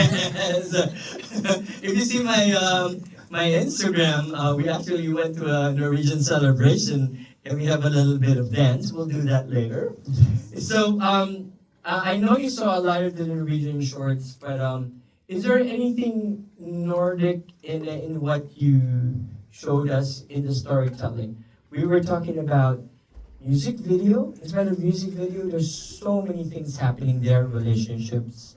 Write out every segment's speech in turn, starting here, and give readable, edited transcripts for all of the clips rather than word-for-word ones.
Yes. If you see my Instagram, we actually went to a Norwegian celebration, and we have a little bit of dance. We'll do that later. So I know you saw a lot of the Norwegian shorts, but is there anything Nordic in what you showed us in the storytelling? We were talking about music video. Instead of music video, there's so many things happening there. Relationships,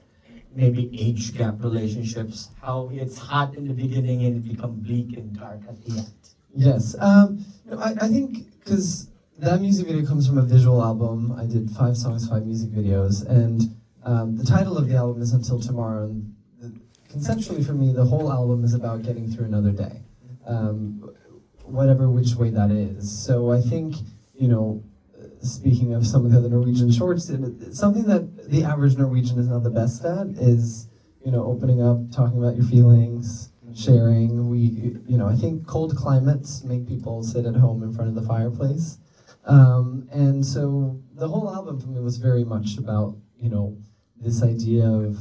maybe age gap relationships. How it's hot in the beginning and it becomes bleak and dark at the end. Yes, I think because that music video comes from a visual album. I did 5 songs, 5 music videos, and the title of the album is Until Tomorrow. And conceptually for me, the whole album is about getting through another day, whatever which way that is. So I think, speaking of some of the other Norwegian shorts, something that the average Norwegian is not the best at is, opening up, talking about your feelings, sharing. I think cold climates make people sit at home in front of the fireplace. And so the whole album for me was very much about, this idea of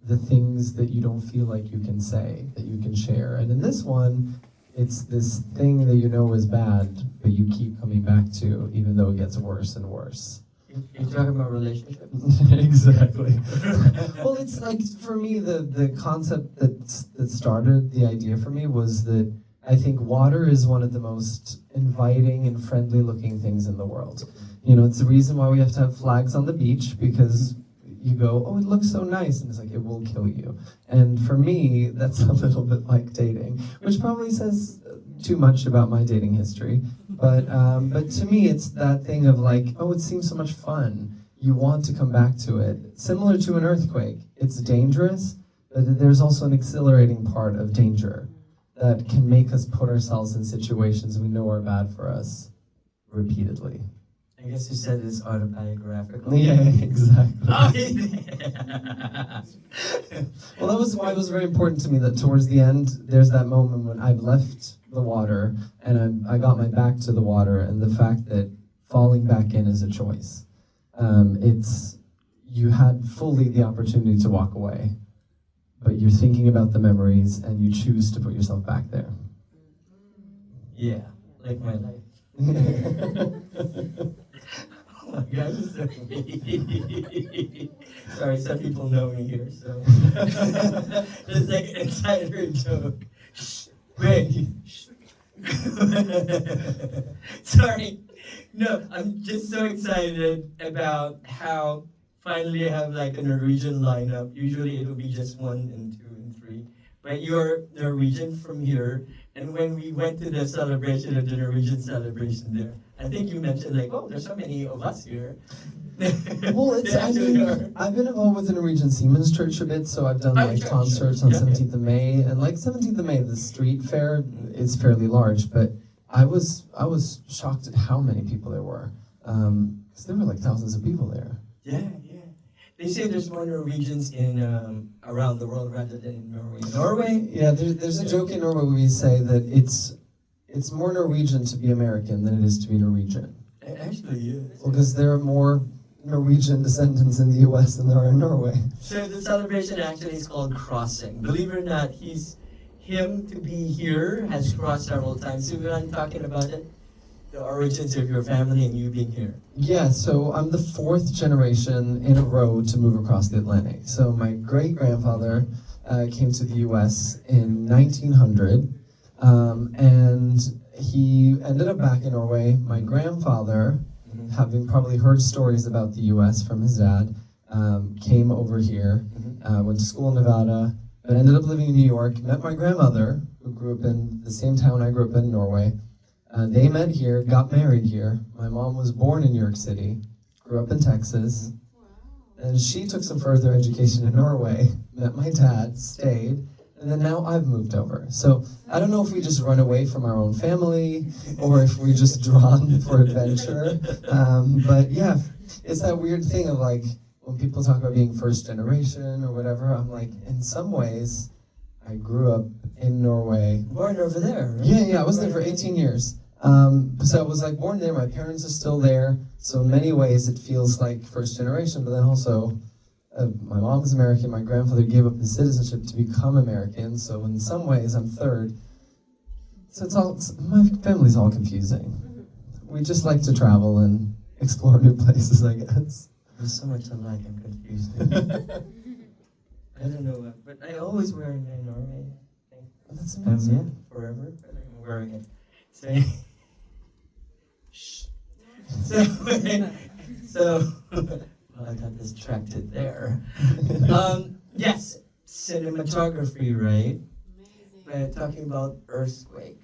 the things that you don't feel like you can say, that you can share. And in this one, it's this thing that you know is bad, but you keep coming back to, even though it gets worse and worse. You're talking about relationships? Exactly. Well, it's like, for me, the concept that started the idea for me was that I think water is one of the most inviting and friendly looking things in the world. It's the reason why we have to have flags on the beach, because you go, oh, it looks so nice, and it's like, it will kill you. And for me, that's a little bit like dating, which probably says too much about my dating history. But to me, it's that thing of like, oh, it seems so much fun. You want to come back to it. Similar to an earthquake. It's dangerous, but there's also an exhilarating part of danger that can make us put ourselves in situations we know are bad for us repeatedly. I guess you said it's autobiographical. Yeah, exactly. Oh, yeah. Well, that was why it was very important to me that towards the end, there's that moment when I've left the water and I got my back to the water, and the fact that falling back in is a choice. You had fully the opportunity to walk away, but you're thinking about the memories and you choose to put yourself back there. Yeah, like my life. Oh my God, this is so funny. Sorry, some people know me here, so. It's like an insider joke. Shh, wait. Sorry. No, I'm just so excited about how finally I have like a Norwegian lineup. Usually it'll be just 1 and 2 and 3. But you're Norwegian from here, and when we went to the celebration of the Norwegian celebration there, I think you mentioned like, oh, there's so many of us here. Well, I've been involved with the Norwegian Seamen's Church a bit, so I've done concerts on 17th of May, and like 17th of May, the street fair is fairly large, but I was shocked at how many people there were, because there were like thousands of people there. Yeah. They say there's more Norwegians in around the world rather than in Norway. Norway? Yeah, there's a joke in Norway where we say that it's more Norwegian to be American than it is to be Norwegian. Actually, yeah. Well, because there are more Norwegian descendants in the U.S. than there are in Norway. So the celebration actually is called crossing. Believe it or not, him to be here has crossed several times. So we're talking about it, the origins of your family and you being here. Yeah, so I'm the 4th generation in a row to move across the Atlantic. So my great-grandfather came to the U.S. in 1900, and he ended up back in Norway. My grandfather, having probably heard stories about the U.S. from his dad, came over here, went to school in Nevada, but ended up living in New York, met my grandmother, who grew up in the same town I grew up in Norway. They met here, got married here. My mom was born in New York City, grew up in Texas, and she took some further education in Norway, met my dad, stayed, and then now I've moved over. So I don't know if we just run away from our own family, or if we're just drawn for adventure. But yeah, it's that weird thing of like, when people talk about being first generation or whatever, I'm like, in some ways, I grew up in Norway. Born over there, right? Yeah, I was there for 18 years. So I was like born there, my parents are still there, so in many ways it feels like first generation, but then also my mom's American, my grandfather gave up his citizenship to become American, so in some ways I'm third. So my family's all confusing. We just like to travel and explore new places, I guess. There's so much alike, I'm confused. I don't know, but I always wear it in Norway. That's amazing. Yeah, forever, but I'm wearing it. So, shh. So, well, I got distracted there. Yes, cinematography, right? But talking about earthquake,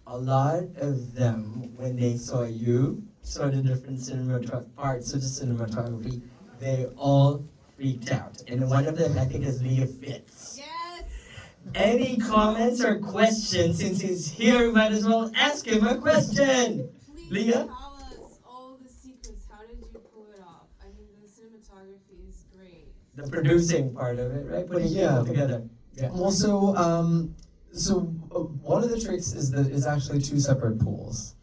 a lot of them, when they saw you, saw the different parts of the cinematography, they all freaked out. And one of them, I think, is Leah Fitz. Yes! Any comments or questions? Since he's here, we might as well ask him a question. Please Leah? tell us all the secrets. How did you pull it off? I mean, the cinematography is great. The producing part of it, right? Putting people together. Yeah. Well, so one of the tricks is actually two separate pools.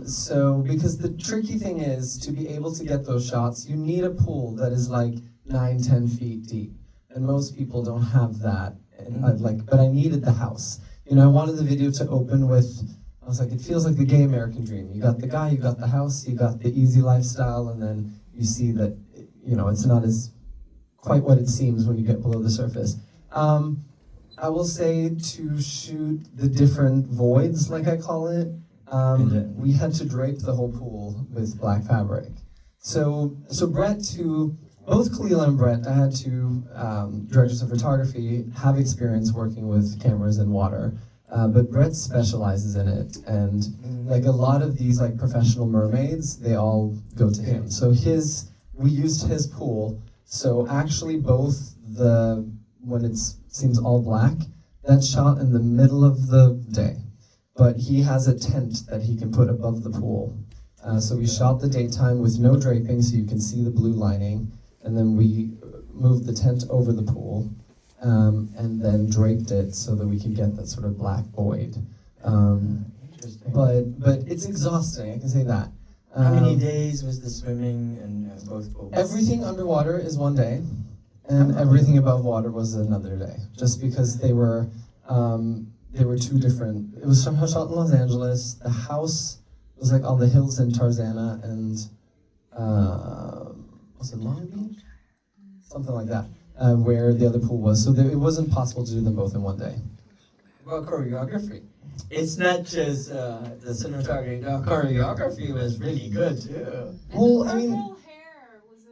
So because the tricky thing is to be able to get those shots, you need a pool that is like 9-10 feet deep, and most people don't have that. And but I needed the house. You know, I wanted the video to open with. I was like, it feels like the gay American dream. You got the guy, you got the house, you got the easy lifestyle, and then you see that it's not as quite what it seems when you get below the surface. I will say to shoot the different voids, like I call it, we had to drape the whole pool with black fabric. So Brett, both Khalil and Brett, I had two directors of photography, have experience working with cameras and water, but Brett specializes in it, and like a lot of these like professional mermaids, they all go to him. So we used his pool. So actually both when it seems all black, that's shot in the middle of the day. But he has a tent that he can put above the pool. So we shot the daytime with no draping so you can see the blue lining. And then we moved the tent over the pool and then draped it so that we could get that sort of black void. Interesting. But it's exhausting, I can say that. How many days was the swimming and both pools? Everything underwater is 1 day, and everything above water was another day. Just because they were two different. It was shot in Los Angeles. The house was like on the hills in Tarzana, and was it Long Beach? Something like that, where the other pool was. So it wasn't possible to do them both in 1 day. Well, choreography. It's not just the cinematography. The choreography was really good too. Well, And I mean. purple hair was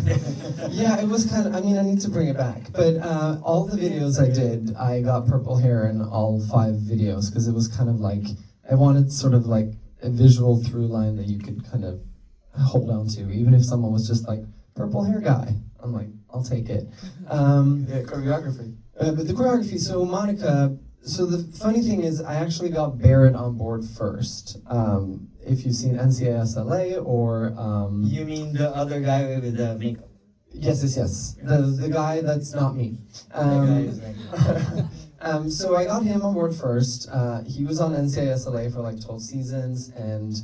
amazing. Yeah, it was kind of, I mean, I need to bring it back. But all the videos I did, I got purple hair in all 5 videos because it was kind of like, I wanted sort of like a visual through line that you could kind of hold on to, even if someone was just like, purple hair guy. I'm like, I'll take it. Yeah, choreography. But the choreography, so Monica, so the funny thing is I actually got Barrett on board first. If you've seen NCIS LA or... You mean the other guy with the makeup? Yes. The guy that's not me. The guy is like... So I got him on board first. He was on NCIS LA for like 12 seasons and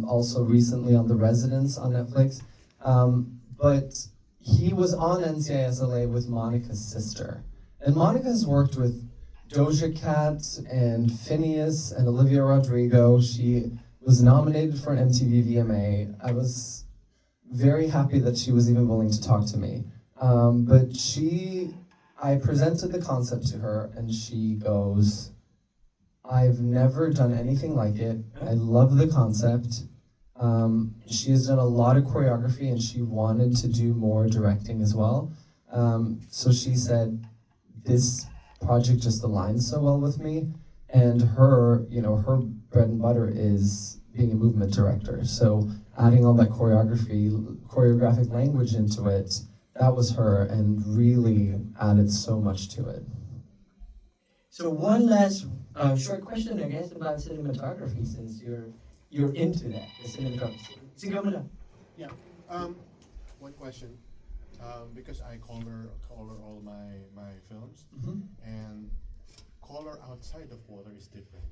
also recently on The Residence on Netflix. But he was on NCIS LA with Monica's sister. And Monica has worked with Doja Cat and Phineas and Olivia Rodrigo. She was nominated for an MTV VMA. I was very happy that she was even willing to talk to me. But I presented the concept to her and she goes, I've never done anything like it. I love the concept. She has done a lot of choreography and she wanted to do more directing as well. So she said, this project just aligns so well with me. And her bread and butter is being a movement director. So adding all that choreographic language into it, that was her and really added so much to it. So one last short question, I guess, about cinematography, since you're into that, the cinematography. Sige mo lang. Yeah. One question. Because I color all my films, Mm-hmm. and color outside of water is different.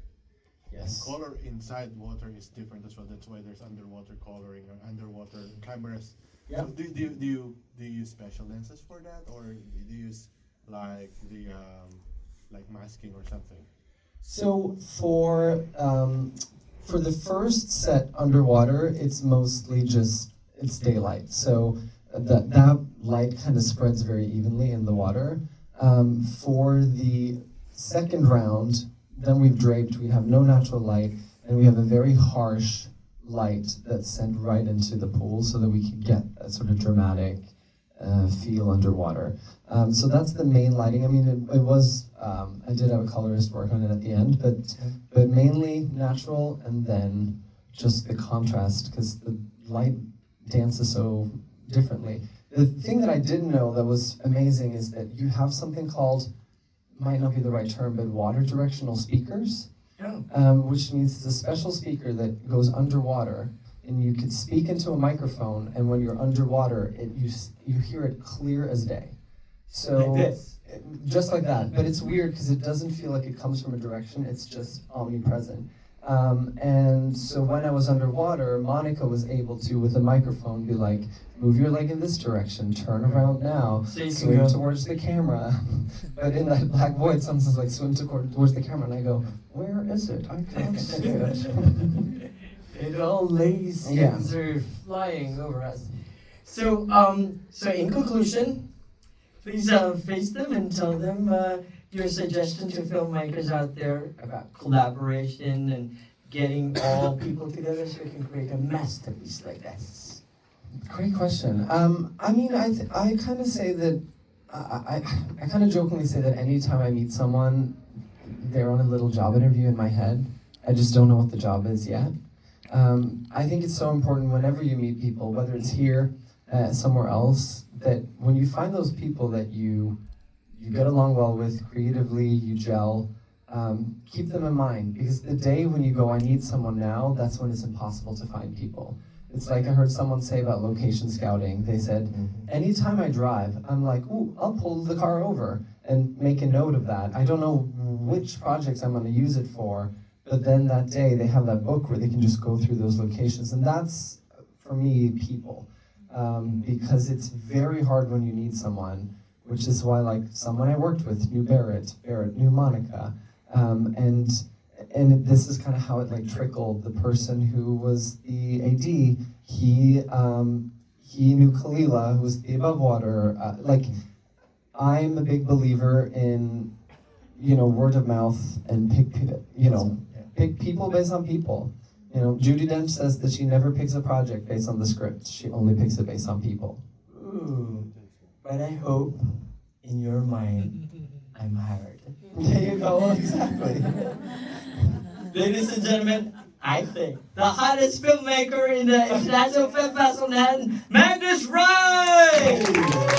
Yes. Color inside water is different as well. That's why there's underwater coloring or underwater cameras. Yeah. So do you use special lenses for that, or do you use like the like masking or something? So for the first set underwater, it's mostly just it's daylight. So that light kind of spreads very evenly in the water. For the second round, then we've draped. We have no natural light, and we have a very harsh light that's sent right into the pool, so that we can get a sort of dramatic feel underwater. So that's the main lighting. I mean, it was I did have a colorist work on it at the end, but mainly natural, and then just the contrast because the light dances so differently. The thing that I didn't know that was amazing is that you have something called, might not be the right term, but water directional speakers, which means it's a special speaker that goes underwater, and you could speak into a microphone, and when you're underwater, you hear it clear as day. So Like this? Just like that, but it's weird because it doesn't feel like it comes from a direction, it's just omnipresent. And so when I was underwater, Monica was able to, with a microphone, be like, move your leg in this direction, turn around now, So you can swim go- towards the camera. But in that black void, someone's like, swim towards the camera, and I go, where is it? I can't see it. It all lays Yeah. things are flying over us. So, so in conclusion, please face them and tell them your suggestion to filmmakers out there about collaboration and getting all people together so we can create a masterpiece like this. Great question. I mean, I kind of say that, I kind of jokingly say that anytime I meet someone, they're on a little job interview in my head. I just don't know what the job is yet. I think it's so important whenever you meet people, whether it's here, somewhere else, that when you find those people that you get along well with, creatively, you gel, keep them in mind, because the day when you go, I need someone now, that's when it's impossible to find people. It's like I heard someone say about location scouting. They said, anytime I drive, I'm like, ooh, I'll pull the car over and make a note of that. I don't know which projects I'm gonna use it for, but then that day they have that book where they can just go through those locations. And that's, for me, people. Because it's very hard when you need someone, which is why, like, someone I worked with knew Barrett knew Monica. And this is kind of how it like trickled. The person who was the AD, he knew Kalila, who was the above water. Like, I'm a big believer in, word of mouth and pick people based on people. Judi Dench says that she never picks a project based on the script. She only picks it based on people. Ooh, but I hope in your mind I'm hired. There you go, exactly. Ladies and gentlemen, I think the hottest filmmaker in the International Film Festival, Magnus Riise!